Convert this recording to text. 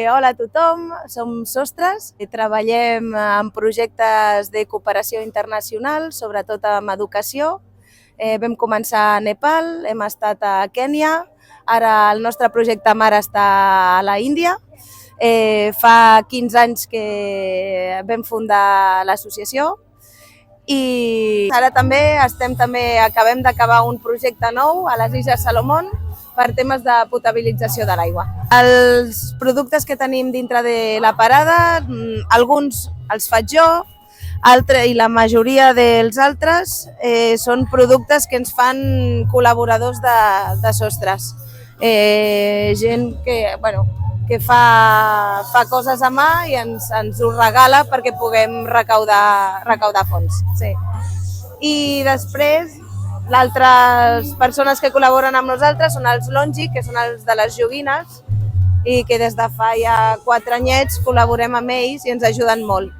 Hola a tothom, som Sostres i treballem en projectes de cooperació internacional, sobretot amb educació. Vam començar a Nepal, hem estat a Kènia, ara el nostre projecte mare està a la Índia. Fa 15 anys que vam fundar l'associació i ara acabem d'acabar un projecte nou a les Illes Salomón per temes de potabilització de l'aigua. Els productes que tenim dintre de la parada, alguns els faig jo, i la majoria dels altres són productes que ens fan col·laboradors de Sostres. Gent que fa coses a mà i ens ho regala perquè puguem recaudar fons. Sí. I després, altres persones que col·laboren amb nosaltres són els Longi, que són els de les joguines, i que des de fa ja 4 anyets col·laborem amb ells i ens ajuden molt.